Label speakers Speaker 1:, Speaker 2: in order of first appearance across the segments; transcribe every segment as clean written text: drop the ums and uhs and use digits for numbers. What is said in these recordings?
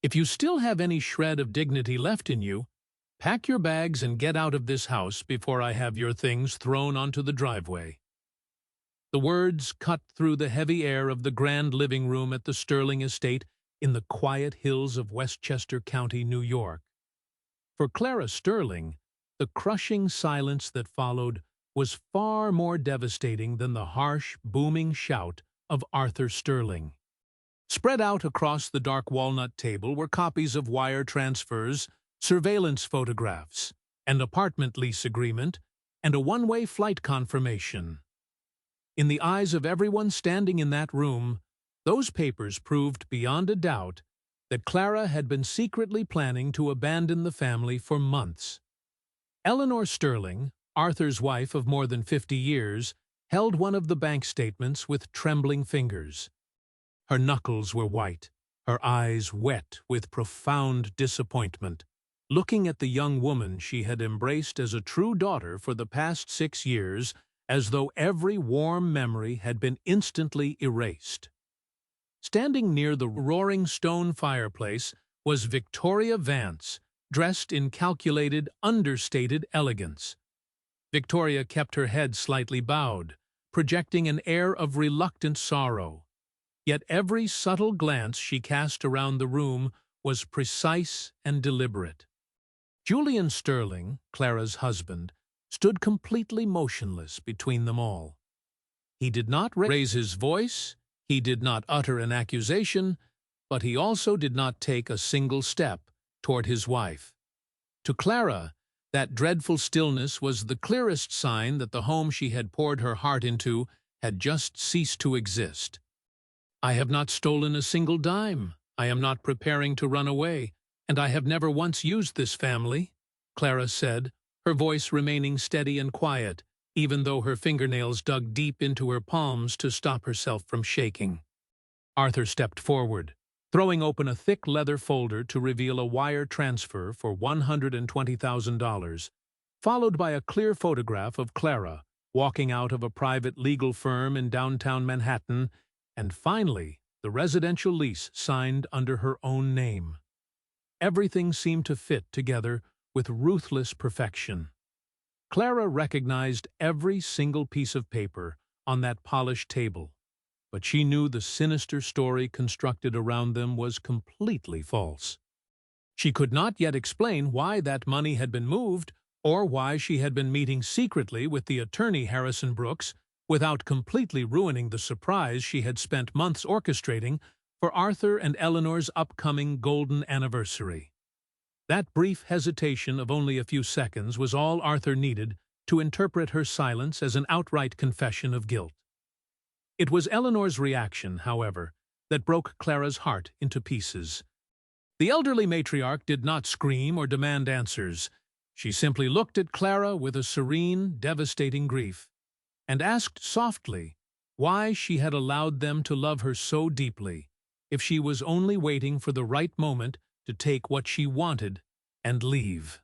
Speaker 1: If you still have any shred of dignity left in you, pack your bags and get out of this house before I have your things thrown onto the driveway." The words cut through the heavy air of the grand living room at the Sterling estate in the quiet hills of Westchester County, New York. For Clara Sterling, the crushing silence that followed was far more devastating than the harsh, booming shout of Arthur Sterling. Spread out across the dark walnut table were copies of wire transfers, surveillance photographs, an apartment lease agreement, and a one-way flight confirmation. In the eyes of everyone standing in that room, those papers proved beyond a doubt that Clara had been secretly planning to abandon the family for months. Eleanor Sterling, Arthur's wife of more than 50 years, held one of the bank statements with trembling fingers. Her knuckles were white, her eyes wet with profound disappointment, looking at the young woman she had embraced as a true daughter for the past 6 years, as though every warm memory had been instantly erased. Standing near the roaring stone fireplace was Victoria Vance, dressed in calculated, understated elegance. Victoria kept her head slightly bowed, projecting an air of reluctant sorrow. Yet every subtle glance she cast around the room was precise and deliberate. Julian Sterling, Clara's husband, stood completely motionless between them all. He did not raise his voice, he did not utter an accusation, but he also did not take a single step toward his wife. To Clara, that dreadful stillness was the clearest sign that the home she had poured her heart into had just ceased to exist. "I have not stolen a single dime. I am not preparing to run away, and I have never once used this family," Clara said, her voice remaining steady and quiet, even though her fingernails dug deep into her palms to stop herself from shaking. Arthur stepped forward, throwing open a thick leather folder to reveal a wire transfer for $120,000, followed by a clear photograph of Clara walking out of a private legal firm in downtown Manhattan, and finally, the residential lease signed under her own name. Everything seemed to fit together with ruthless perfection. Clara recognized every single piece of paper on that polished table, but she knew the sinister story constructed around them was completely false. She could not yet explain why that money had been moved or why she had been meeting secretly with the attorney Harrison Brooks without completely ruining the surprise she had spent months orchestrating for Arthur and Eleanor's upcoming golden anniversary. That brief hesitation of only a few seconds was all Arthur needed to interpret her silence as an outright confession of guilt. It was Eleanor's reaction, however, that broke Clara's heart into pieces. The elderly matriarch did not scream or demand answers. She simply looked at Clara with a serene, devastating grief, and asked softly why she had allowed them to love her so deeply, if she was only waiting for the right moment to take what she wanted and leave.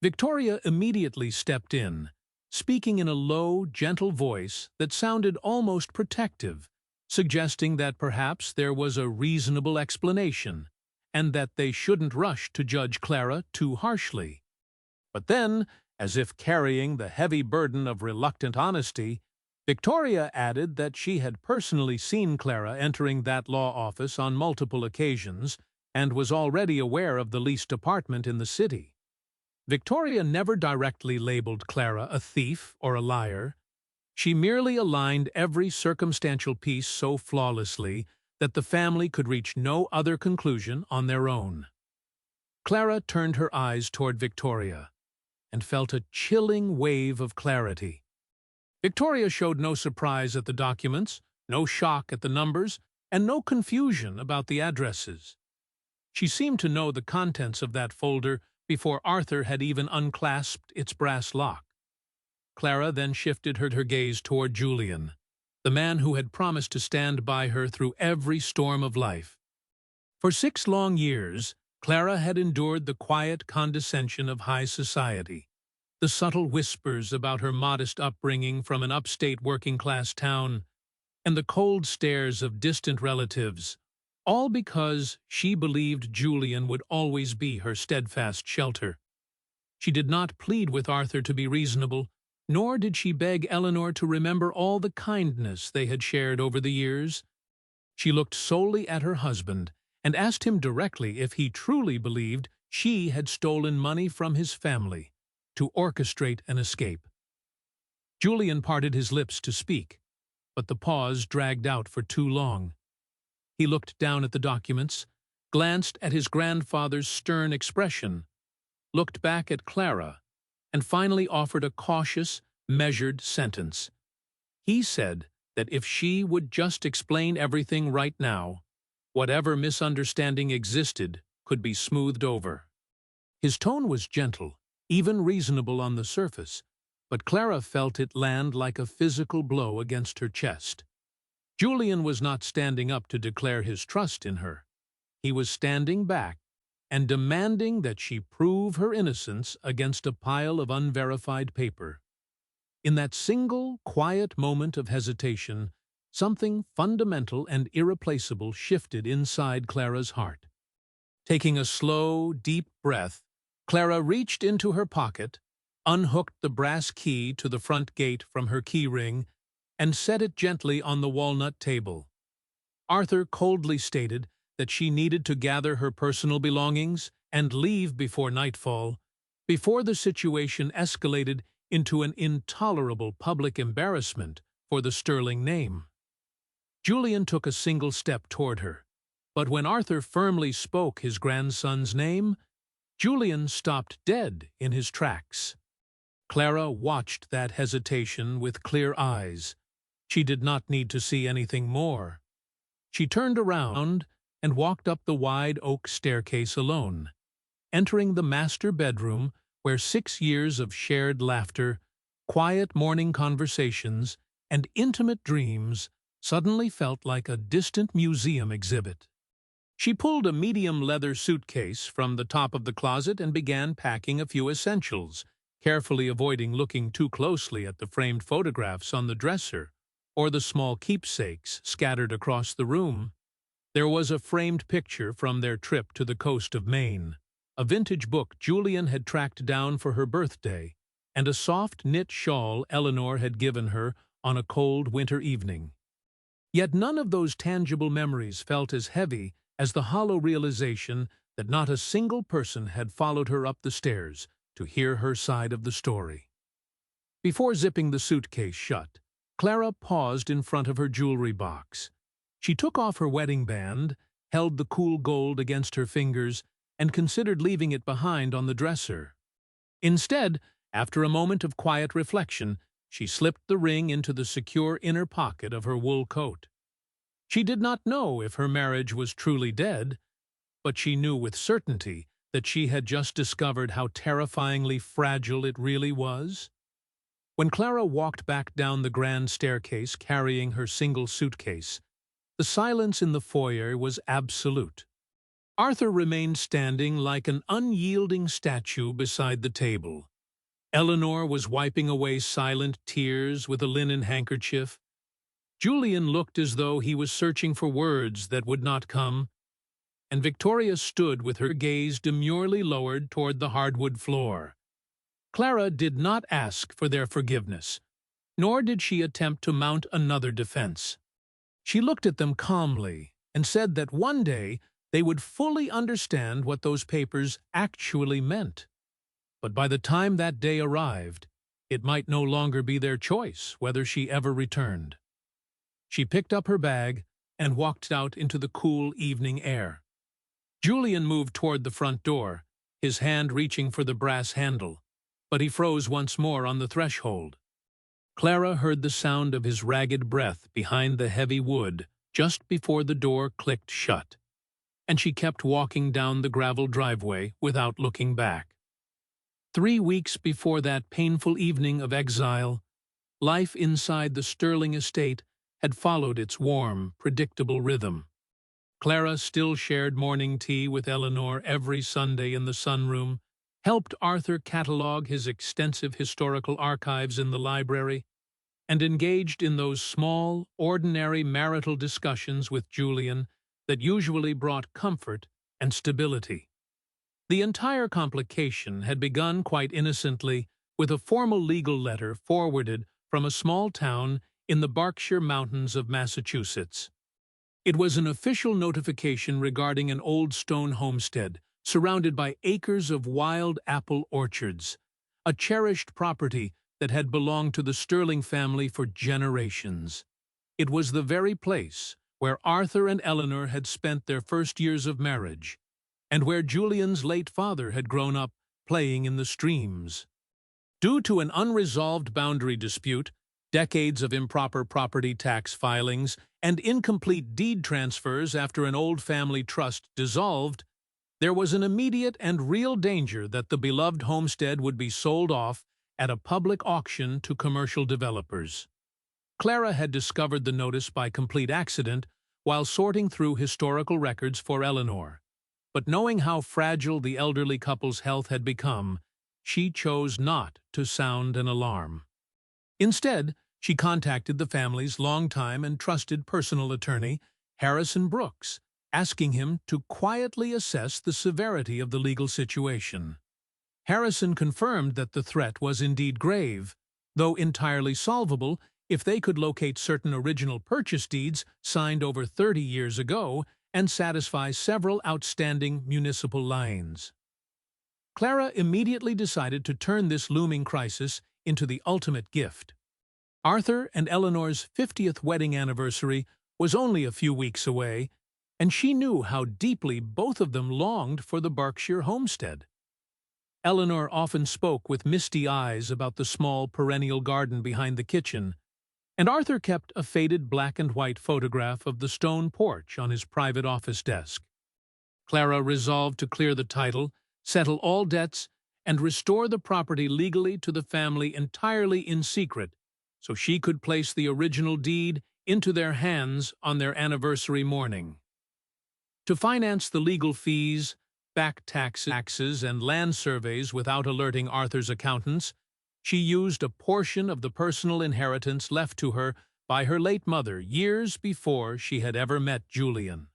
Speaker 1: Victoria immediately stepped in, speaking in a low, gentle voice that sounded almost protective, suggesting that perhaps there was a reasonable explanation, and that they shouldn't rush to judge Clara too harshly. But then, as if carrying the heavy burden of reluctant honesty, Victoria added that she had personally seen Clara entering that law office on multiple occasions and was already aware of the leased apartment in the city. Victoria never directly labeled Clara a thief or a liar. She merely aligned every circumstantial piece so flawlessly that the family could reach no other conclusion on their own. Clara turned her eyes toward Victoria and felt a chilling wave of clarity. Victoria showed no surprise at the documents, no shock at the numbers, and no confusion about the addresses. She seemed to know the contents of that folder before Arthur had even unclasped its brass lock. Clara then shifted her gaze toward Julian, the man who had promised to stand by her through every storm of life. For 6 long years, Clara had endured the quiet condescension of high society, the subtle whispers about her modest upbringing from an upstate working-class town, and the cold stares of distant relatives, all because she believed Julian would always be her steadfast shelter. She did not plead with Arthur to be reasonable, nor did she beg Eleanor to remember all the kindness they had shared over the years. She looked solely at her husband and asked him directly if he truly believed she had stolen money from his family to orchestrate an escape. Julian parted his lips to speak, but the pause dragged out for too long. He looked down at the documents, glanced at his grandfather's stern expression, looked back at Clara, and finally offered a cautious, measured sentence. He said that if she would just explain everything right now, whatever misunderstanding existed could be smoothed over. His tone was gentle, even reasonable on the surface, but Clara felt it land like a physical blow against her chest. Julian was not standing up to declare his trust in her. He was standing back and demanding that she prove her innocence against a pile of unverified paper. In that single, quiet moment of hesitation, something fundamental and irreplaceable shifted inside Clara's heart. Taking a slow, deep breath, Clara reached into her pocket, unhooked the brass key to the front gate from her key ring, and set it gently on the walnut table. Arthur coldly stated that she needed to gather her personal belongings and leave before nightfall, before the situation escalated into an intolerable public embarrassment for the sterling name. Julian took a single step toward her, but when Arthur firmly spoke his grandson's name, Julian stopped dead in his tracks. Clara watched that hesitation with clear eyes. She did not need to see anything more. She turned around and walked up the wide oak staircase alone, entering the master bedroom where 6 years of shared laughter, quiet morning conversations, and intimate dreams suddenly felt like a distant museum exhibit. She pulled a medium leather suitcase from the top of the closet and began packing a few essentials, carefully avoiding looking too closely at the framed photographs on the dresser or the small keepsakes scattered across the room. There was a framed picture from their trip to the coast of Maine, a vintage book Julian had tracked down for her birthday, and a soft knit shawl Eleanor had given her on a cold winter evening. Yet none of those tangible memories felt as heavy as the hollow realization that not a single person had followed her up the stairs to hear her side of the story. Before zipping the suitcase shut, Clara paused in front of her jewelry box. She took off her wedding band, held the cool gold against her fingers, and considered leaving it behind on the dresser. Instead, after a moment of quiet reflection, she slipped the ring into the secure inner pocket of her wool coat. She did not know if her marriage was truly dead, but she knew with certainty that she had just discovered how terrifyingly fragile it really was. When Clara walked back down the grand staircase carrying her single suitcase, the silence in the foyer was absolute. Arthur remained standing like an unyielding statue beside the table. Eleanor was wiping away silent tears with a linen handkerchief. Julian looked as though he was searching for words that would not come, and Victoria stood with her gaze demurely lowered toward the hardwood floor. Clara did not ask for their forgiveness, nor did she attempt to mount another defense. She looked at them calmly and said that one day they would fully understand what those papers actually meant. But by the time that day arrived, it might no longer be their choice whether she ever returned. She picked up her bag and walked out into the cool evening air. Julian moved toward the front door, his hand reaching for the brass handle, but he froze once more on the threshold. Clara heard the sound of his ragged breath behind the heavy wood just before the door clicked shut, and she kept walking down the gravel driveway without looking back. 3 weeks before that painful evening of exile, life inside the Sterling estate had followed its warm, predictable rhythm. Clara still shared morning tea with Eleanor every Sunday in the sunroom, helped Arthur catalog his extensive historical archives in the library, and engaged in those small, ordinary marital discussions with Julian that usually brought comfort and stability. The entire complication had begun quite innocently with a formal legal letter forwarded from a small town in the Berkshire Mountains of Massachusetts. It was an official notification regarding an old stone homestead surrounded by acres of wild apple orchards, a cherished property that had belonged to the Sterling family for generations. It was the very place where Arthur and Eleanor had spent their first years of marriage, and where Julian's late father had grown up playing in the streams. Due to an unresolved boundary dispute, decades of improper property tax filings, and incomplete deed transfers after an old family trust dissolved, there was an immediate and real danger that the beloved homestead would be sold off at a public auction to commercial developers. Clara had discovered the notice by complete accident while sorting through historical records for Eleanor. But knowing how fragile the elderly couple's health had become, she chose not to sound an alarm. Instead, she contacted the family's longtime and trusted personal attorney, Harrison Brooks, asking him to quietly assess the severity of the legal situation. Harrison confirmed that the threat was indeed grave, though entirely solvable if they could locate certain original purchase deeds signed over 30 years ago and satisfy several outstanding municipal liens. Clara immediately decided to turn this looming crisis into the ultimate gift. Arthur and Eleanor's 50th wedding anniversary was only a few weeks away, and she knew how deeply both of them longed for the Berkshire homestead. Eleanor often spoke with misty eyes about the small perennial garden behind the kitchen, and Arthur kept a faded black and white photograph of the stone porch on his private office desk. Clara resolved to clear the title, settle all debts, and restore the property legally to the family entirely in secret, so she could place the original deed into their hands on their anniversary morning. To finance the legal fees, back taxes, and land surveys without alerting Arthur's accountants, she used a portion of the personal inheritance left to her by her late mother years before she had ever met Julian.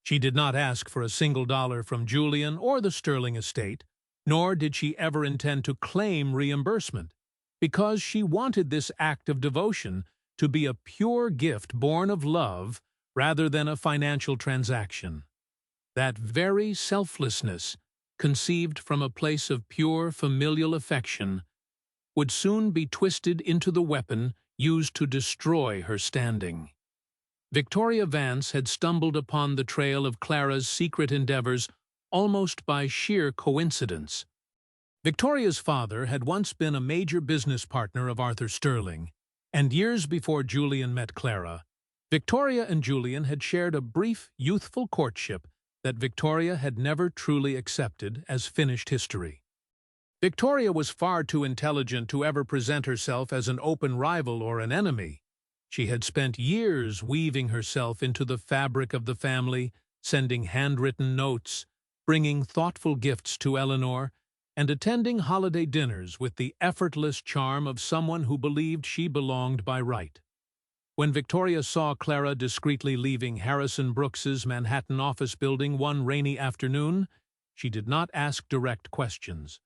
Speaker 1: She did not ask for a single dollar from Julian or the Sterling estate, nor did she ever intend to claim reimbursement, because she wanted this act of devotion to be a pure gift born of love rather than a financial transaction. That very selflessness, conceived from a place of pure familial affection, would soon be twisted into the weapon used to destroy her standing. Victoria Vance had stumbled upon the trail of Clara's secret endeavors almost by sheer coincidence. Victoria's father had once been a major business partner of Arthur Sterling, and years before Julian met Clara, Victoria and Julian had shared a brief, youthful courtship that Victoria had never truly accepted as finished history. Victoria was far too intelligent to ever present herself as an open rival or an enemy. She had spent years weaving herself into the fabric of the family, sending handwritten notes, bringing thoughtful gifts to Eleanor, and attending holiday dinners with the effortless charm of someone who believed she belonged by right. When Victoria saw Clara discreetly leaving Harrison Brooks's Manhattan office building one rainy afternoon, she did not ask direct questions.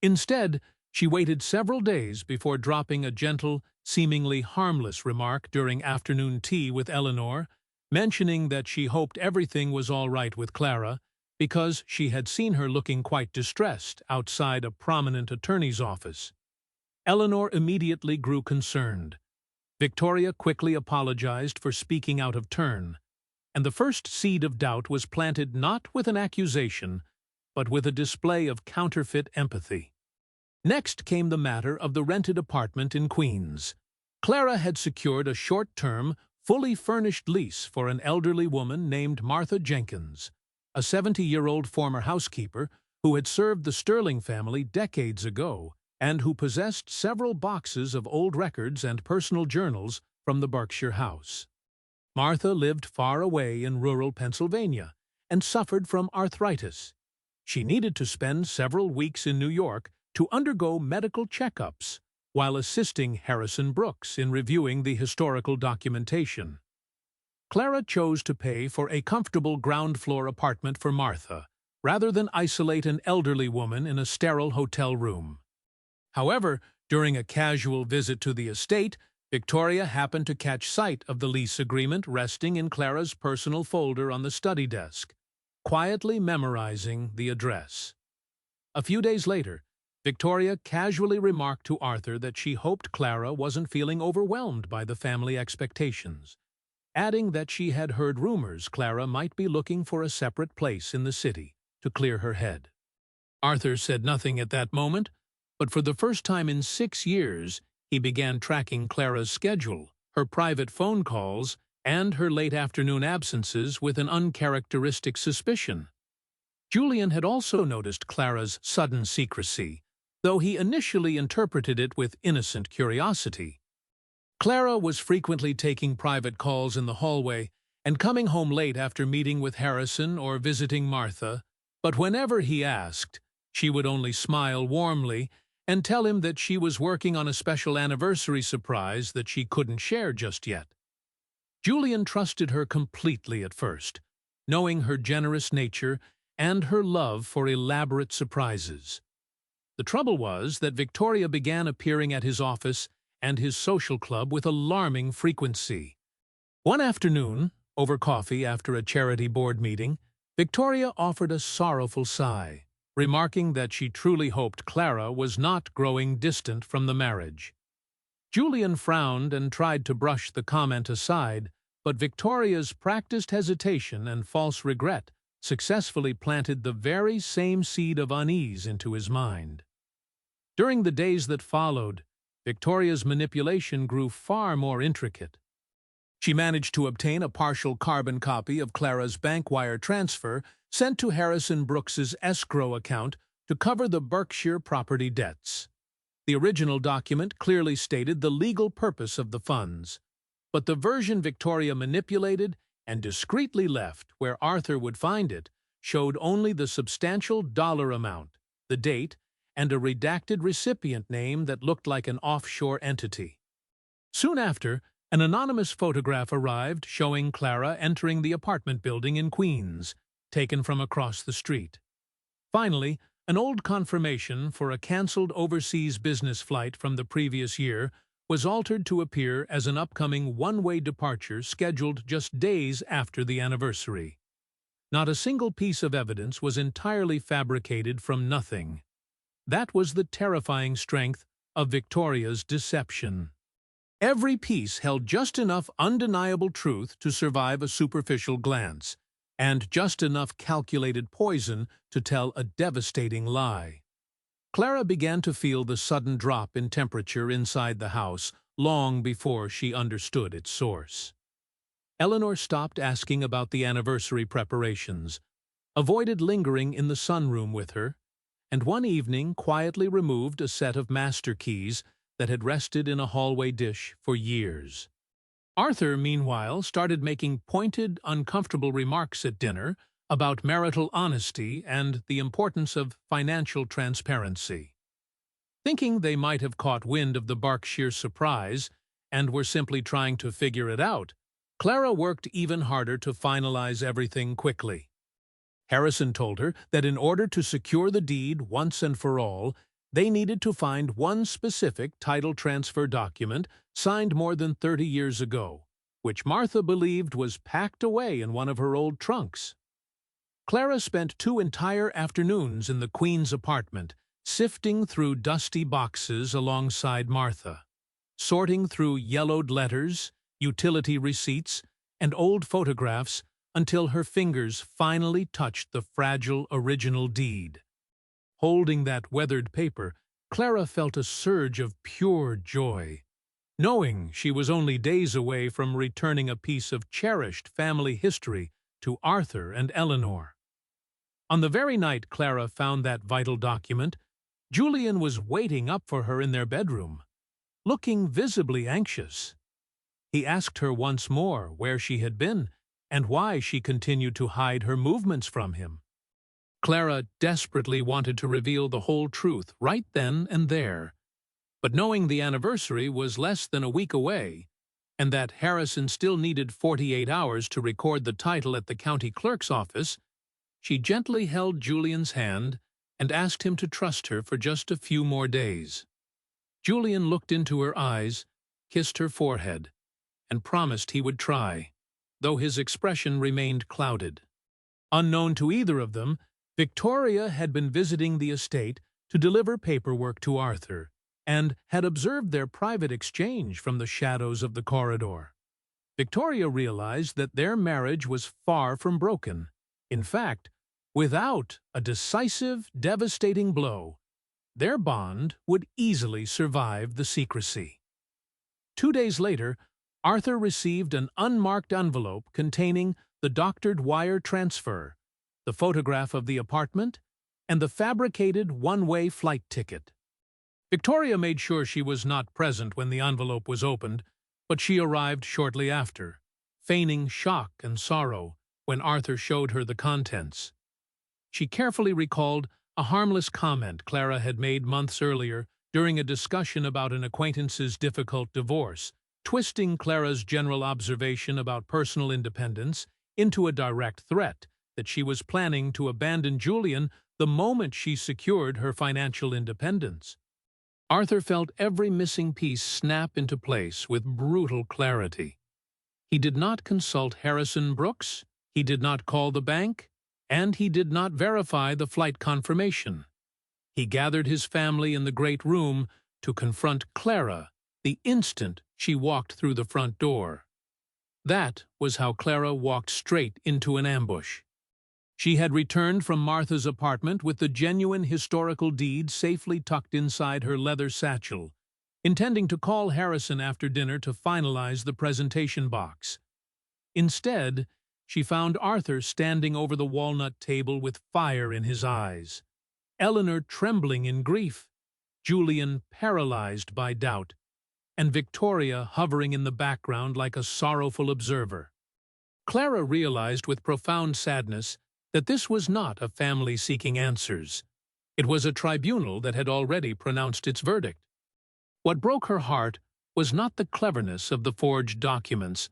Speaker 1: Instead, she waited several days before dropping a gentle, seemingly harmless remark during afternoon tea with Eleanor, mentioning that she hoped everything was all right with Clara, because she had seen her looking quite distressed outside a prominent attorney's office. Eleanor immediately grew concerned. Victoria quickly apologized for speaking out of turn, and the first seed of doubt was planted not with an accusation, but with a display of counterfeit empathy. Next came the matter of the rented apartment in Queens. Clara had secured a short-term, fully furnished lease for an elderly woman named Martha Jenkins, a 70-year-old former housekeeper who had served the Sterling family decades ago and who possessed several boxes of old records and personal journals from the Berkshire house. Martha lived far away in rural Pennsylvania and suffered from arthritis. She needed to spend several weeks in New York to undergo medical checkups while assisting Harrison Brooks in reviewing the historical documentation. Clara chose to pay for a comfortable ground-floor apartment for Martha, rather than isolate an elderly woman in a sterile hotel room. However, during a casual visit to the estate, Victoria happened to catch sight of the lease agreement resting in Clara's personal folder on the study desk, quietly memorizing the address. A few days later, Victoria casually remarked to Arthur that she hoped Clara wasn't feeling overwhelmed by the family expectations, adding that she had heard rumors Clara might be looking for a separate place in the city to clear her head. Arthur said nothing at that moment, but for the first time in 6 years, he began tracking Clara's schedule, her private phone calls, and her late afternoon absences with an uncharacteristic suspicion. Julian had also noticed Clara's sudden secrecy, though he initially interpreted it with innocent curiosity. Clara was frequently taking private calls in the hallway and coming home late after meeting with Harrison or visiting Martha, but whenever he asked, she would only smile warmly and tell him that she was working on a special anniversary surprise that she couldn't share just yet. Julian trusted her completely at first, knowing her generous nature and her love for elaborate surprises. The trouble was that Victoria began appearing at his office and his social club with alarming frequency. One afternoon, over coffee after a charity board meeting, Victoria offered a sorrowful sigh, remarking that she truly hoped Clara was not growing distant from the marriage. Julian frowned and tried to brush the comment aside, but Victoria's practiced hesitation and false regret successfully planted the very same seed of unease into his mind. During the days that followed, Victoria's manipulation grew far more intricate. She managed to obtain a partial carbon copy of Clara's bank wire transfer sent to Harrison Brooks's escrow account to cover the Berkshire property debts. The original document clearly stated the legal purpose of the funds, but the version Victoria manipulated and discreetly left where Arthur would find it showed only the substantial dollar amount, the date, and a redacted recipient name that looked like an offshore entity. Soon after, an anonymous photograph arrived showing Clara entering the apartment building in Queens, taken from across the street. Finally, an old confirmation for a cancelled overseas business flight from the previous year was altered to appear as an upcoming one-way departure scheduled just days after the anniversary. Not a single piece of evidence was entirely fabricated from nothing. That was the terrifying strength of Victoria's deception. Every piece held just enough undeniable truth to survive a superficial glance, and just enough calculated poison to tell a devastating lie. Clara began to feel the sudden drop in temperature inside the house long before she understood its source. Eleanor stopped asking about the anniversary preparations, avoided lingering in the sunroom with her, and one evening quietly removed a set of master keys that had rested in a hallway dish for years. Arthur, meanwhile, started making pointed, uncomfortable remarks at dinner about marital honesty and the importance of financial transparency. Thinking they might have caught wind of the Berkshire surprise and were simply trying to figure it out, Clara worked even harder to finalize everything quickly. Harrison told her that in order to secure the deed once and for all, they needed to find one specific title transfer document signed more than 30 years ago, which Martha believed was packed away in one of her old trunks. Clara spent 2 entire afternoons in the Queen's apartment, sifting through dusty boxes alongside Martha, sorting through yellowed letters, utility receipts, and old photographs until her fingers finally touched the fragile original deed. Holding that weathered paper, Clara felt a surge of pure joy, knowing she was only days away from returning a piece of cherished family history to Arthur and Eleanor. On the very night Clara found that vital document, Julian was waiting up for her in their bedroom, looking visibly anxious. He asked her once more where she had been and why she continued to hide her movements from him. Clara desperately wanted to reveal the whole truth right then and there, but knowing the anniversary was less than a week away, and that Harrison still needed 48 hours to record the title at the county clerk's office, she gently held Julian's hand and asked him to trust her for just a few more days. Julian looked into her eyes, kissed her forehead, and promised he would try, though his expression remained clouded. Unknown to either of them, Victoria had been visiting the estate to deliver paperwork to Arthur, and had observed their private exchange from the shadows of the corridor. Victoria realized that their marriage was far from broken. In fact, without a decisive, devastating blow, their bond would easily survive the secrecy. 2 days later, Arthur received an unmarked envelope containing the doctored wire transfer, the photograph of the apartment, and the fabricated one-way flight ticket. Victoria made sure she was not present when the envelope was opened, but she arrived shortly after, feigning shock and sorrow when Arthur showed her the contents. She carefully recalled a harmless comment Clara had made months earlier during a discussion about an acquaintance's difficult divorce, twisting Clara's general observation about personal independence into a direct threat that she was planning to abandon Julian the moment she secured her financial independence. Arthur felt every missing piece snap into place with brutal clarity. He did not consult Harrison Brooks, he did not call the bank, and he did not verify the flight confirmation. He gathered his family in the great room to confront Clara the instant she walked through the front door. That was how Clara walked straight into an ambush. She had returned from Martha's apartment with the genuine historical deed safely tucked inside her leather satchel, intending to call Harrison after dinner to finalize the presentation box. Instead, she found Arthur standing over the walnut table with fire in his eyes, Eleanor trembling in grief, Julian paralyzed by doubt, and Victoria hovering in the background like a sorrowful observer. Clara realized with profound sadness that this was not a family seeking answers. It was a tribunal that had already pronounced its verdict. What broke her heart was not the cleverness of the forged documents,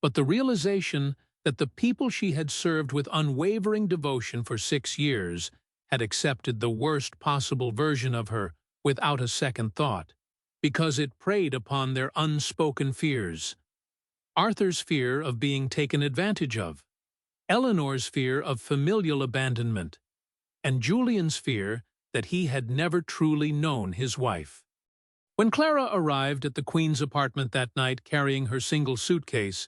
Speaker 1: but the realization that the people she had served with unwavering devotion for 6 years had accepted the worst possible version of her without a second thought, because it preyed upon their unspoken fears. Arthur's fear of being taken advantage of, Eleanor's fear of familial abandonment, and Julian's fear that he had never truly known his wife. When Clara arrived at the Queen's apartment that night carrying her single suitcase,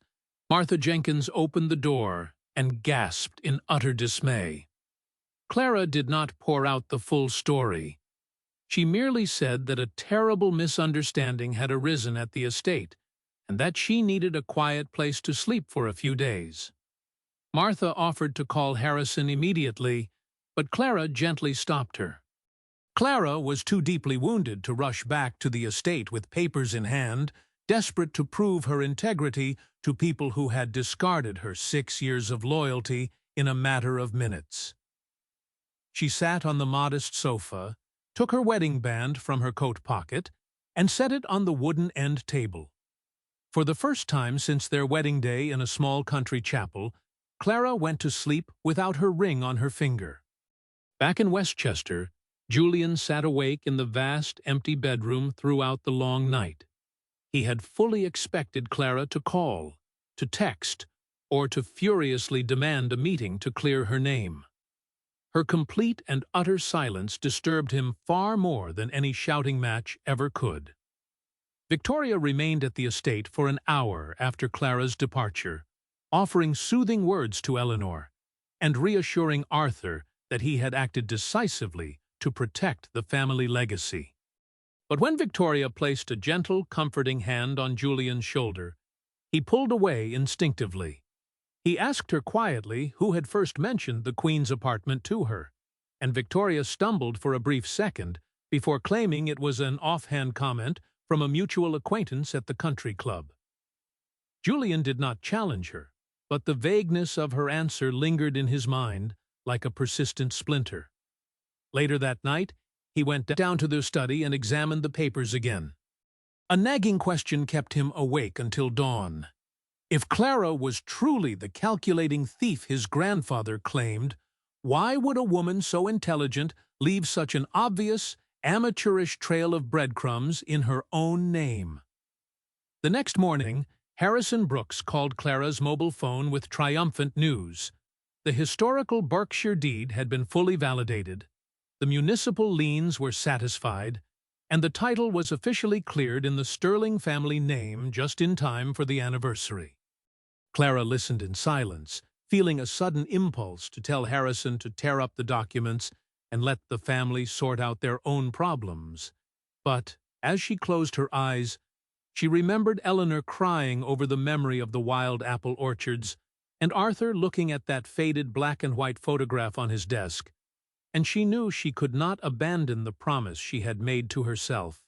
Speaker 1: Martha Jenkins opened the door and gasped in utter dismay. Clara did not pour out the full story. She merely said that a terrible misunderstanding had arisen at the estate, and that she needed a quiet place to sleep for a few days. Martha offered to call Harrison immediately, but Clara gently stopped her. Clara was too deeply wounded to rush back to the estate with papers in hand, desperate to prove her integrity to people who had discarded her 6 years of loyalty in a matter of minutes. She sat on the modest sofa, took her wedding band from her coat pocket, and set it on the wooden end table. For the first time since their wedding day in a small country chapel, Clara went to sleep without her ring on her finger. Back in Westchester, Julian sat awake in the vast, empty bedroom throughout the long night. He had fully expected Clara to call, to text, or to furiously demand a meeting to clear her name. Her complete and utter silence disturbed him far more than any shouting match ever could. Victoria remained at the estate for an hour after Clara's departure, offering soothing words to Eleanor, and reassuring Arthur that he had acted decisively to protect the family legacy. But when Victoria placed a gentle, comforting hand on Julian's shoulder, he pulled away instinctively. He asked her quietly who had first mentioned the Queen's apartment to her, and Victoria stumbled for a brief second before claiming it was an offhand comment from a mutual acquaintance at the country club. Julian did not challenge her, but the vagueness of her answer lingered in his mind like a persistent splinter. Later that night, he went down to their study and examined the papers again. A nagging question kept him awake until dawn. If Clara was truly the calculating thief his grandfather claimed, why would a woman so intelligent leave such an obvious, amateurish trail of breadcrumbs in her own name? The next morning, Harrison Brooks called Clara's mobile phone with triumphant news. The historical Berkshire deed had been fully validated, the municipal liens were satisfied, and the title was officially cleared in the Sterling family name just in time for the anniversary. Clara listened in silence, feeling a sudden impulse to tell Harrison to tear up the documents and let the family sort out their own problems. But, as she closed her eyes, she remembered Eleanor crying over the memory of the wild apple orchards, and Arthur looking at that faded black-and-white photograph on his desk, and she knew she could not abandon the promise she had made to herself.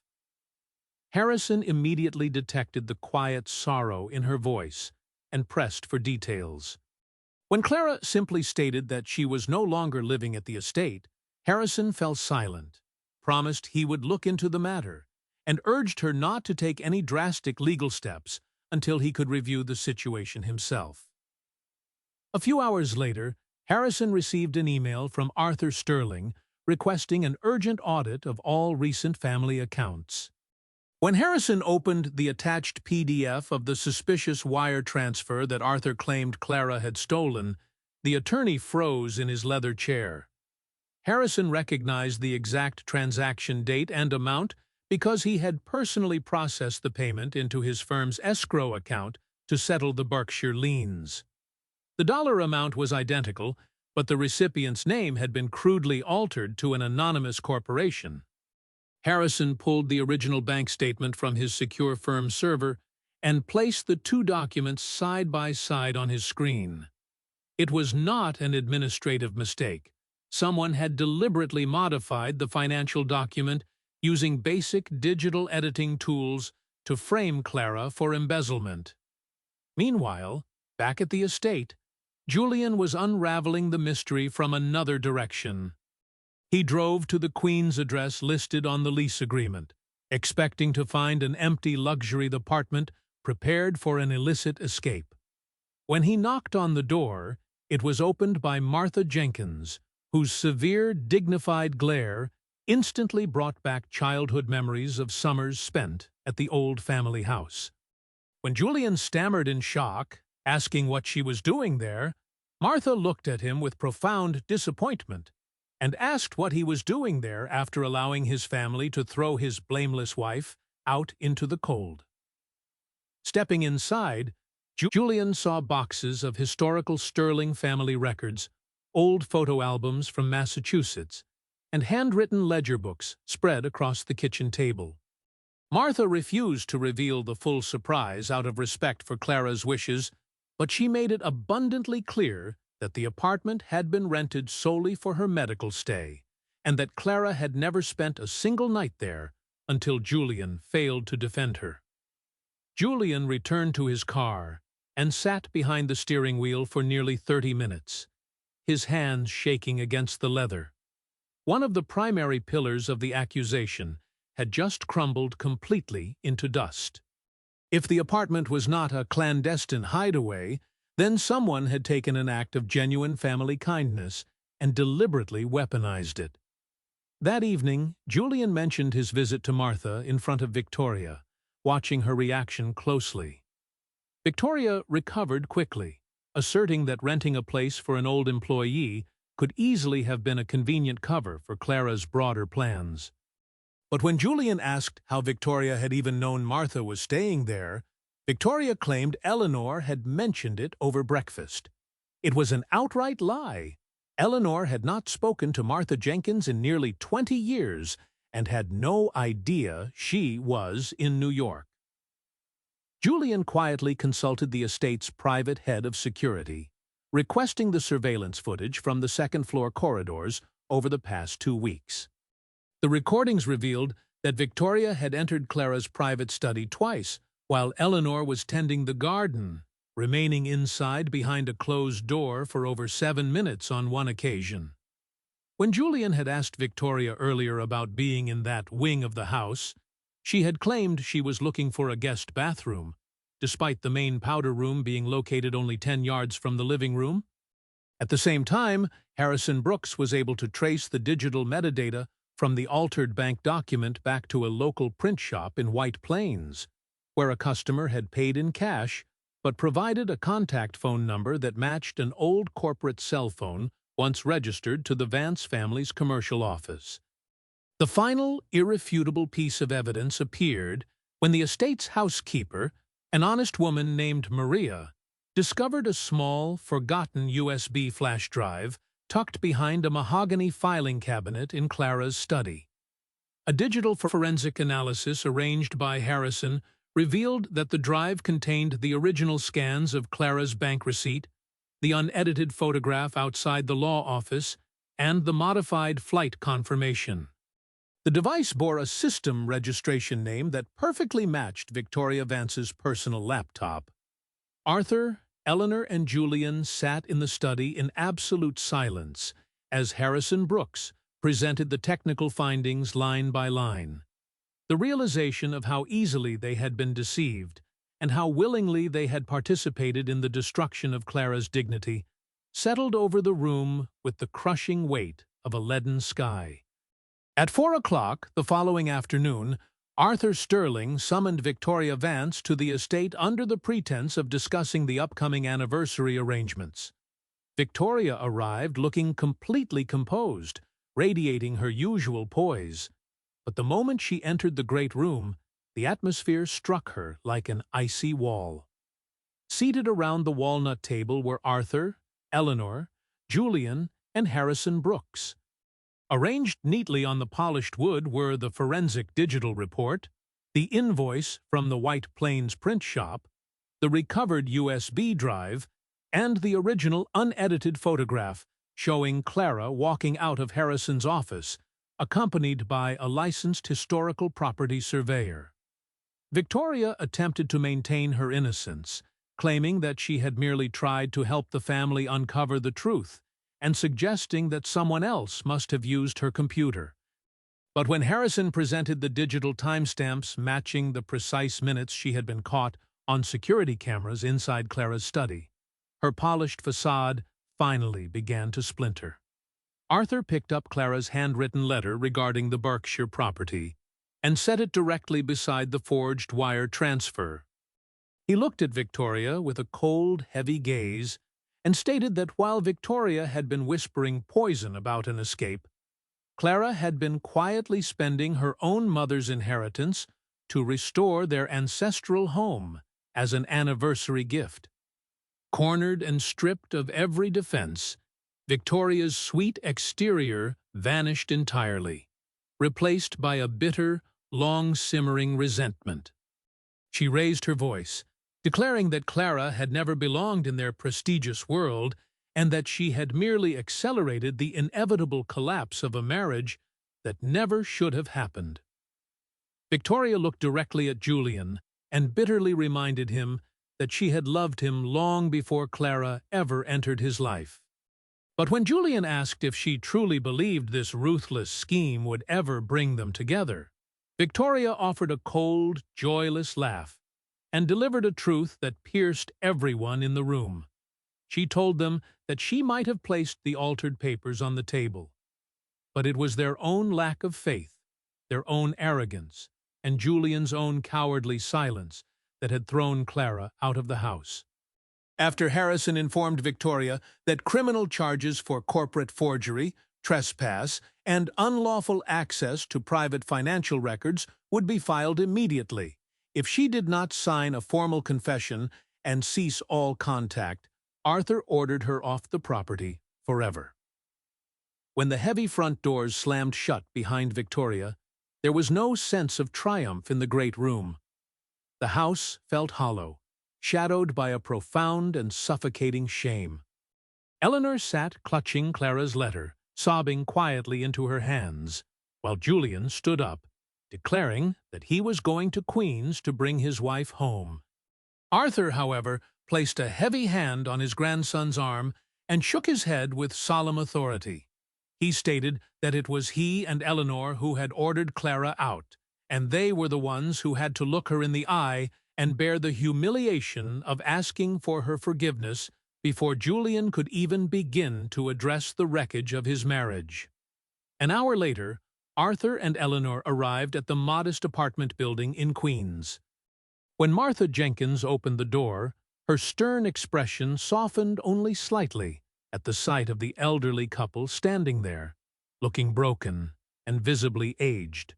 Speaker 1: Harrison immediately detected the quiet sorrow in her voice and pressed for details. When Clara simply stated that she was no longer living at the estate, Harrison fell silent, promised he would look into the matter, and urged her not to take any drastic legal steps until he could review the situation himself. A few hours later, Harrison received an email from Arthur Sterling requesting an urgent audit of all recent family accounts. When Harrison opened the attached PDF of the suspicious wire transfer that Arthur claimed Clara had stolen, the attorney froze in his leather chair. Harrison recognized the exact transaction date and amount because he had personally processed the payment into his firm's escrow account to settle the Berkshire liens. The dollar amount was identical, but the recipient's name had been crudely altered to an anonymous corporation. Harrison pulled the original bank statement from his secure firm server and placed the two documents side by side on his screen. It was not an administrative mistake. Someone had deliberately modified the financial document using basic digital editing tools to frame Clara for embezzlement. Meanwhile, back at the estate, Julian was unraveling the mystery from another direction. He drove to the Queen's address listed on the lease agreement, expecting to find an empty luxury apartment prepared for an illicit escape. When he knocked on the door, it was opened by Martha Jenkins, whose severe, dignified glare instantly brought back childhood memories of summers spent at the old family house. When Julian stammered in shock, asking what she was doing there, Martha looked at him with profound disappointment and asked what he was doing there after allowing his family to throw his blameless wife out into the cold. Stepping inside, Julian saw boxes of historical Sterling family records, old photo albums from Massachusetts, and handwritten ledger books spread across the kitchen table. Martha refused to reveal the full surprise out of respect for Clara's wishes, but she made it abundantly clear that the apartment had been rented solely for her medical stay, and that Clara had never spent a single night there until Julian failed to defend her. Julian returned to his car and sat behind the steering wheel for nearly 30 minutes, his hands shaking against the leather. One of the primary pillars of the accusation had just crumbled completely into dust. If the apartment was not a clandestine hideaway, then someone had taken an act of genuine family kindness and deliberately weaponized it. That evening, Julian mentioned his visit to Martha in front of Victoria, watching her reaction closely. Victoria recovered quickly, asserting that renting a place for an old employee could easily have been a convenient cover for Clara's broader plans. But when Julian asked how Victoria had even known Martha was staying there, Victoria claimed Eleanor had mentioned it over breakfast. It was an outright lie. Eleanor had not spoken to Martha Jenkins in nearly 20 years and had no idea she was in New York. Julian quietly consulted the estate's private head of security, requesting the surveillance footage from the second-floor corridors over the past 2 weeks. The recordings revealed that Victoria had entered Clara's private study twice, while Eleanor was tending the garden, remaining inside behind a closed door for over 7 minutes on one occasion. When Julian had asked Victoria earlier about being in that wing of the house, She had claimed she was looking for a guest bathroom, despite the main powder room being located only 10 yards from the living room. At the same time, Harrison Brooks was able to trace the digital metadata from the altered bank document back to a local print shop in White Plains, where a customer had paid in cash but provided a contact phone number that matched an old corporate cell phone once registered to the Vance family's commercial office. The final, irrefutable piece of evidence appeared when the estate's housekeeper, an honest woman named Maria, discovered a small, forgotten USB flash drive tucked behind a mahogany filing cabinet in Clara's study. A digital forensic analysis arranged by Harrison revealed that the drive contained the original scans of Clara's bank receipt, the unedited photograph outside the law office, and the modified flight confirmation. The device bore a system registration name that perfectly matched Victoria Vance's personal laptop. Arthur, Eleanor, and Julian sat in the study in absolute silence as Harrison Brooks presented the technical findings line by line. The realization of how easily they had been deceived and how willingly they had participated in the destruction of Clara's dignity settled over the room with the crushing weight of a leaden sky. At 4 o'clock the following afternoon, Arthur Sterling summoned Victoria Vance to the estate under the pretense of discussing the upcoming anniversary arrangements. Victoria arrived looking completely composed, radiating her usual poise. But the moment she entered the great room, the atmosphere struck her like an icy wall. Seated around the walnut table were Arthur, Eleanor, Julian, and Harrison Brooks. Arranged neatly on the polished wood were the forensic digital report, the invoice from the White Plains print shop, the recovered USB drive, and the original unedited photograph showing Clara walking out of Harrison's office, accompanied by a licensed historical property surveyor. Victoria attempted to maintain her innocence, claiming that she had merely tried to help the family uncover the truth, and suggesting that someone else must have used her computer. But when Harrison presented the digital timestamps matching the precise minutes she had been caught on security cameras inside Clara's study, her polished facade finally began to splinter. Arthur picked up Clara's handwritten letter regarding the Berkshire property and set it directly beside the forged wire transfer. He looked at Victoria with a cold, heavy gaze and stated that while Victoria had been whispering poison about an escape, Clara had been quietly spending her own mother's inheritance to restore their ancestral home as an anniversary gift. Cornered and stripped of every defense, Victoria's sweet exterior vanished entirely, replaced by a bitter, long-simmering resentment. She raised her voice, declaring that Clara had never belonged in their prestigious world and that she had merely accelerated the inevitable collapse of a marriage that never should have happened. Victoria looked directly at Julian and bitterly reminded him that she had loved him long before Clara ever entered his life. But when Julian asked if she truly believed this ruthless scheme would ever bring them together, Victoria offered a cold, joyless laugh and delivered a truth that pierced everyone in the room. She told them that she might have placed the altered papers on the table, but it was their own lack of faith, their own arrogance, and Julian's own cowardly silence that had thrown Clara out of the house. After Harrison informed Victoria that criminal charges for corporate forgery, trespass, and unlawful access to private financial records would be filed immediately if she did not sign a formal confession and cease all contact, Arthur ordered her off the property forever. When the heavy front doors slammed shut behind Victoria, there was no sense of triumph in the great room. The house felt hollow, shadowed by a profound and suffocating shame. Eleanor sat clutching Clara's letter, sobbing quietly into her hands, while Julian stood up, declaring that he was going to Queens to bring his wife home. Arthur, however, placed a heavy hand on his grandson's arm and shook his head with solemn authority. He stated that it was he and Eleanor who had ordered Clara out, and they were the ones who had to look her in the eye and bear the humiliation of asking for her forgiveness before Julian could even begin to address the wreckage of his marriage. An hour later, Arthur and Eleanor arrived at the modest apartment building in Queens. When Martha Jenkins opened the door, her stern expression softened only slightly at the sight of the elderly couple standing there, looking broken and visibly aged.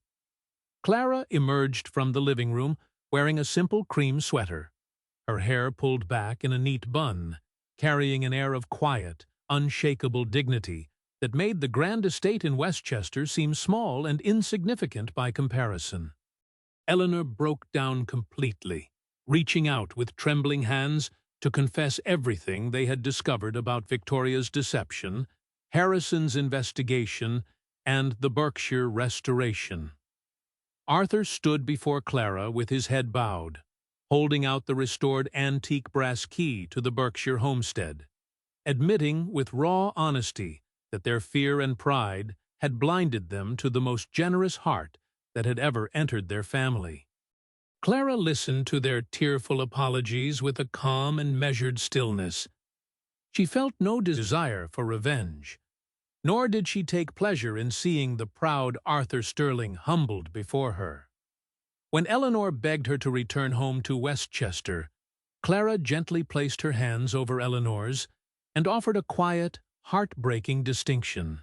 Speaker 1: Clara emerged from the living room wearing a simple cream sweater, her hair pulled back in a neat bun, carrying an air of quiet, unshakable dignity that made the grand estate in Westchester seem small and insignificant by comparison. Eleanor broke down completely, reaching out with trembling hands to confess everything they had discovered about Victoria's deception, Harrison's investigation, and the Berkshire restoration. Arthur stood before Clara with his head bowed, holding out the restored antique brass key to the Berkshire homestead, admitting with raw honesty that their fear and pride had blinded them to the most generous heart that had ever entered their family. Clara listened to their tearful apologies with a calm and measured stillness. She felt no desire for revenge, nor did she take pleasure in seeing the proud Arthur Sterling humbled before her. When Eleanor begged her to return home to Westchester, Clara gently placed her hands over Eleanor's and offered a quiet, heartbreaking distinction.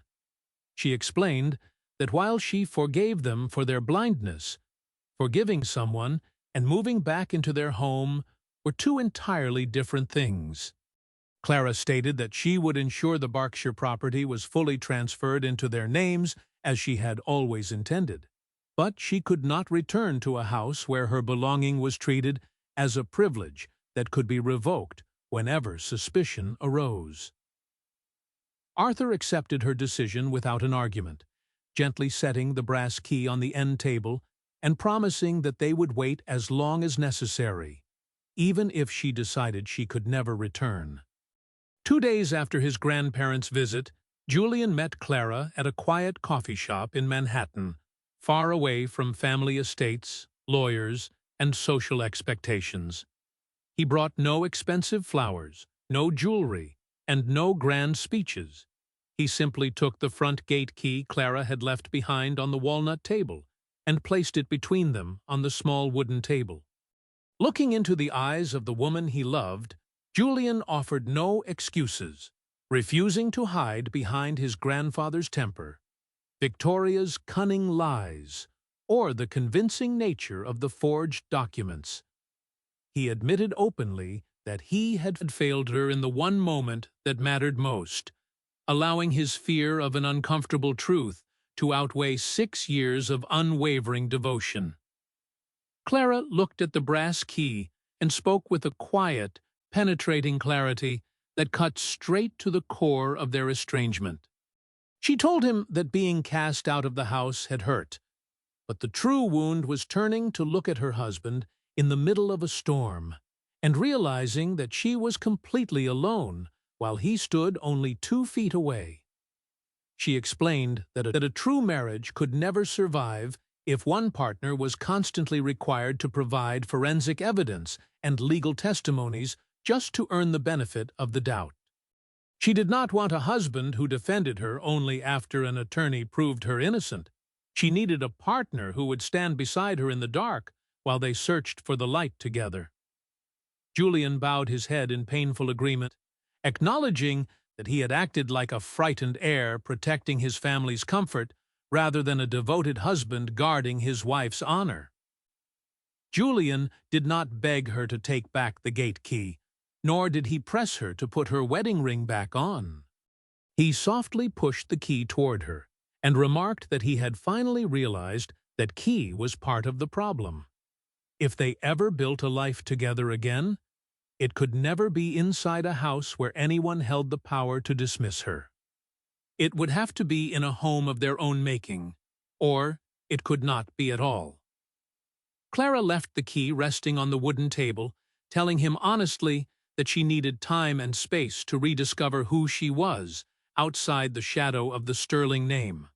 Speaker 1: She explained that while she forgave them for their blindness, forgiving someone and moving back into their home were two entirely different things. Clara stated that she would ensure the Berkshire property was fully transferred into their names as she had always intended, but she could not return to a house where her belonging was treated as a privilege that could be revoked whenever suspicion arose. Arthur accepted her decision without an argument, gently setting the brass key on the end table and promising that they would wait as long as necessary, even if she decided she could never return. 2 days after his grandparents' visit, Julian met Clara at a quiet coffee shop in Manhattan, far away from family estates, lawyers, and social expectations. He brought no expensive flowers, no jewelry, and no grand speeches. He simply took the front gate key Clara had left behind on the walnut table and placed it between them on the small wooden table. Looking into the eyes of the woman he loved, Julian offered no excuses, refusing to hide behind his grandfather's temper, Victoria's cunning lies, or the convincing nature of the forged documents. He admitted openly that he had failed her in the one moment that mattered most, allowing his fear of an uncomfortable truth to outweigh 6 years of unwavering devotion. Clara looked at the brass key and spoke with a quiet, penetrating clarity that cut straight to the core of their estrangement. She told him that being cast out of the house had hurt, but the true wound was turning to look at her husband in the middle of a storm and realizing that she was completely alone while he stood only 2 feet away. She explained that a true marriage could never survive if one partner was constantly required to provide forensic evidence and legal testimonies just to earn the benefit of the doubt. She did not want a husband who defended her only after an attorney proved her innocent. She needed a partner who would stand beside her in the dark while they searched for the light together. Julian bowed his head in painful agreement, acknowledging that he had acted like a frightened heir protecting his family's comfort rather than a devoted husband guarding his wife's honor. Julian did not beg her to take back the gate key, nor did he press her to put her wedding ring back on. He softly pushed the key toward her and remarked that he had finally realized that key was part of the problem. If they ever built a life together again, it could never be inside a house where anyone held the power to dismiss her. It would have to be in a home of their own making, or it could not be at all. Clara left the key resting on the wooden table, telling him honestly that she needed time and space to rediscover who she was outside the shadow of the Sterling name.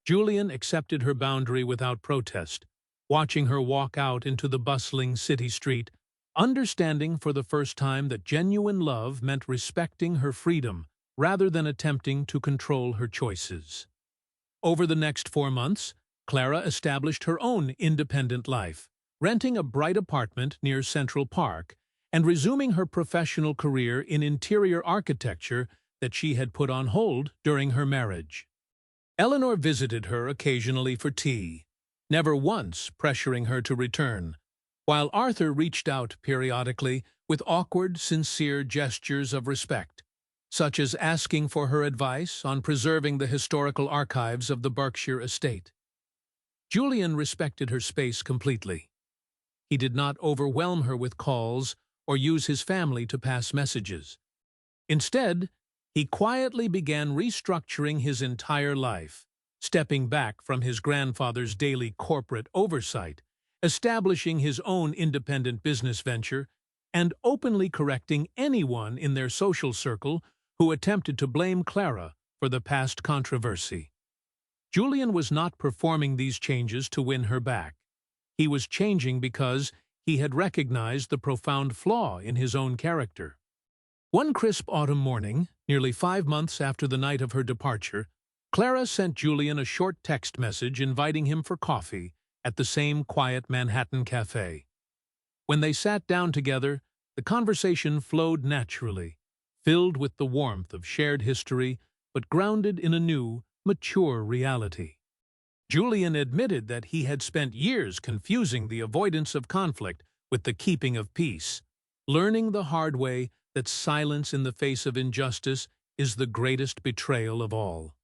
Speaker 1: Julian accepted her boundary without protest, watching her walk out into the bustling city street, understanding for the first time that genuine love meant respecting her freedom rather than attempting to control her choices. Over the next 4 months, Clara established her own independent life, renting a bright apartment near Central Park and resuming her professional career in interior architecture that she had put on hold during her marriage. Eleanor visited her occasionally for tea, never once pressuring her to return, while Arthur reached out periodically with awkward, sincere gestures of respect, such as asking for her advice on preserving the historical archives of the Berkshire estate. Julian respected her space completely. He did not overwhelm her with calls or use his family to pass messages. Instead, he quietly began restructuring his entire life, stepping back from his grandfather's daily corporate oversight, establishing his own independent business venture, and openly correcting anyone in their social circle who attempted to blame Clara for the past controversy. Julian was not performing these changes to win her back. He was changing because he had recognized the profound flaw in his own character. One crisp autumn morning, nearly 5 months after the night of her departure, Clara sent Julian a short text message inviting him for coffee at the same quiet Manhattan cafe. When they sat down together, the conversation flowed naturally, filled with the warmth of shared history, but grounded in a new, mature reality. Julian admitted that he had spent years confusing the avoidance of conflict with the keeping of peace, learning the hard way that silence in the face of injustice is the greatest betrayal of all.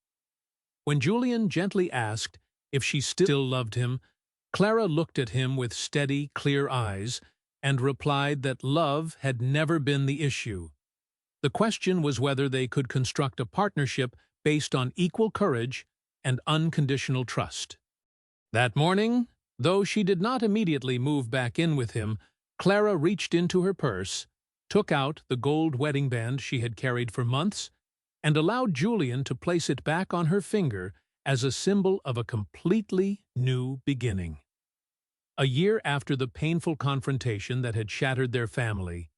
Speaker 1: When Julian gently asked if she still loved him, Clara looked at him with steady, clear eyes and replied that love had never been the issue. The question was whether they could construct a partnership based on equal courage and unconditional trust. That morning, though she did not immediately move back in with him, Clara reached into her purse, took out the gold wedding band she had carried for months, and allowed Julian to place it back on her finger as a symbol of a completely new beginning. A year after the painful confrontation that had shattered their family,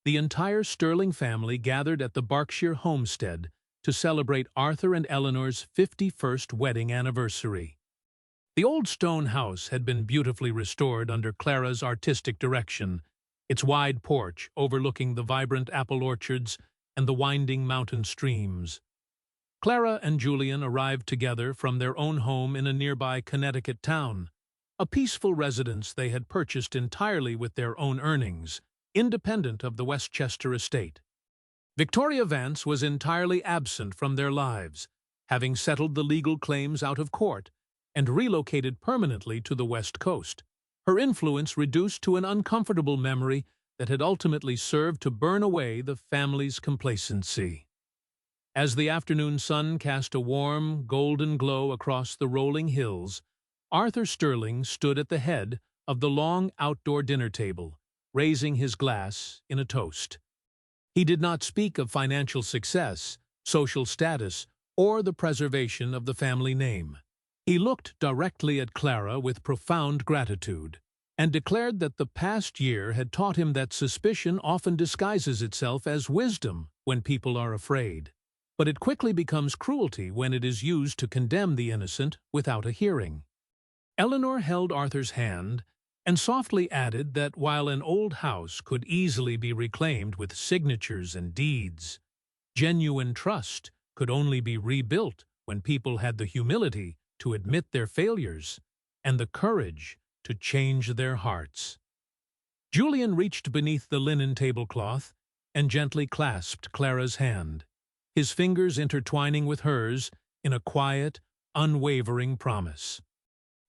Speaker 1: the entire Sterling family gathered at the Berkshire homestead to celebrate Arthur and Eleanor's 51st wedding anniversary. The old stone house had been beautifully restored under Clara's artistic direction, its wide porch overlooking the vibrant apple orchards and the winding mountain streams. Clara and Julian arrived together from their own home in a nearby Connecticut town, a peaceful residence they had purchased entirely with their own earnings, independent of the Westchester estate. Victoria Vance was entirely absent from their lives, having settled the legal claims out of court and relocated permanently to the West Coast, her influence reduced to an uncomfortable memory that had ultimately served to burn away the family's complacency. As the afternoon sun cast a warm, golden glow across the rolling hills, Arthur Sterling stood at the head of the long outdoor dinner table, raising his glass in a toast. He did not speak of financial success, social status, or the preservation of the family name. He looked directly at Clara with profound gratitude, and declared that the past year had taught him that suspicion often disguises itself as wisdom when people are afraid, but it quickly becomes cruelty when it is used to condemn the innocent without a hearing. Eleanor held Arthur's hand and softly added that while an old house could easily be reclaimed with signatures and deeds, genuine trust could only be rebuilt when people had the humility to admit their failures and the courage to change their hearts. Julian reached beneath the linen tablecloth and gently clasped Clara's hand, his fingers intertwining with hers in a quiet, unwavering promise.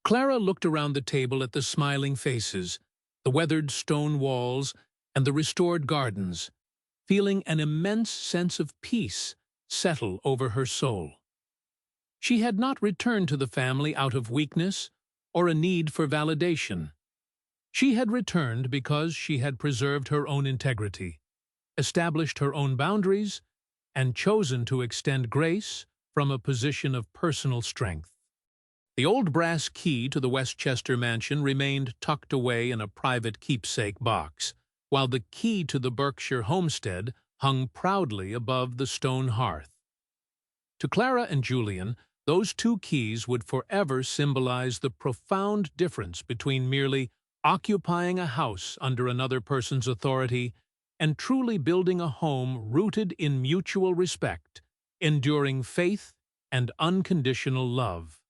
Speaker 1: Clara looked around the table at the smiling faces, the weathered stone walls, and the restored gardens, feeling an immense sense of peace settle over her soul. She had not returned to the family out of weakness or a need for validation. She had returned because she had preserved her own integrity, established her own boundaries, and chosen to extend grace from a position of personal strength. The old brass key to the Westchester mansion remained tucked away in a private keepsake box, while the key to the Berkshire homestead hung proudly above the stone hearth. To Clara and Julian, those two keys would forever symbolize the profound difference between merely occupying a house under another person's authority and truly building a home rooted in mutual respect, enduring faith, and unconditional love.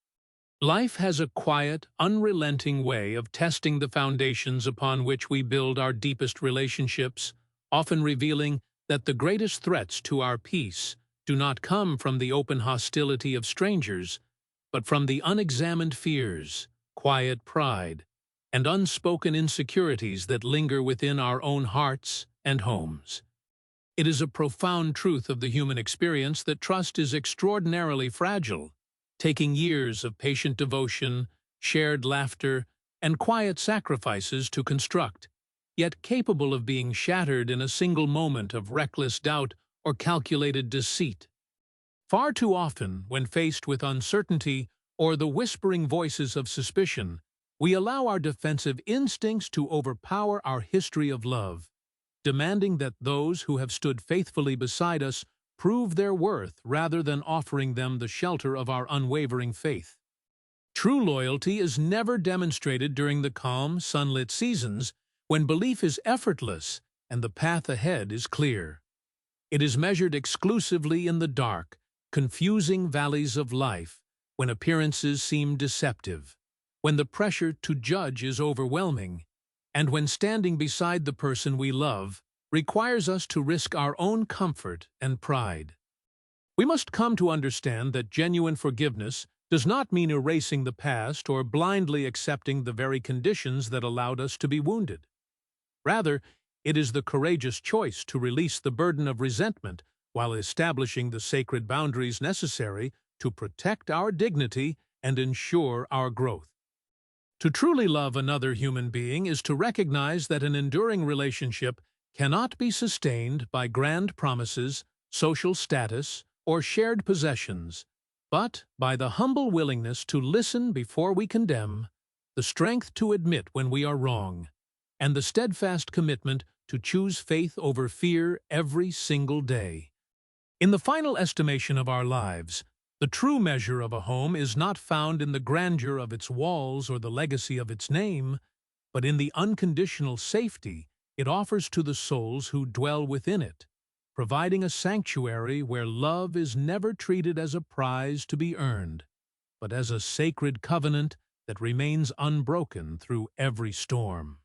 Speaker 1: Life has a quiet, unrelenting way of testing the foundations upon which we build our deepest relationships, often revealing that the greatest threats to our peace do not come from the open hostility of strangers, but from the unexamined fears, quiet pride, and unspoken insecurities that linger within our own hearts and homes. It is a profound truth of the human experience that trust is extraordinarily fragile, taking years of patient devotion, shared laughter, and quiet sacrifices to construct, yet capable of being shattered in a single moment of reckless doubt or calculated deceit. Far too often, when faced with uncertainty or the whispering voices of suspicion, we allow our defensive instincts to overpower our history of love, demanding that those who have stood faithfully beside us prove their worth rather than offering them the shelter of our unwavering faith. True loyalty is never demonstrated during the calm, sunlit seasons when belief is effortless and the path ahead is clear. It is measured exclusively in the dark, confusing valleys of life, when appearances seem deceptive, when the pressure to judge is overwhelming, and when standing beside the person we love requires us to risk our own comfort and pride. We must come to understand that genuine forgiveness does not mean erasing the past or blindly accepting the very conditions that allowed us to be wounded. Rather, it is the courageous choice to release the burden of resentment while establishing the sacred boundaries necessary to protect our dignity and ensure our growth. To truly love another human being is to recognize that an enduring relationship cannot be sustained by grand promises, social status, or shared possessions, but by the humble willingness to listen before we condemn, the strength to admit when we are wrong, and the steadfast commitment to choose faith over fear every single day. In the final estimation of our lives, the true measure of a home is not found in the grandeur of its walls or the legacy of its name, but in the unconditional safety it offers to the souls who dwell within it, providing a sanctuary where love is never treated as a prize to be earned, but as a sacred covenant that remains unbroken through every storm.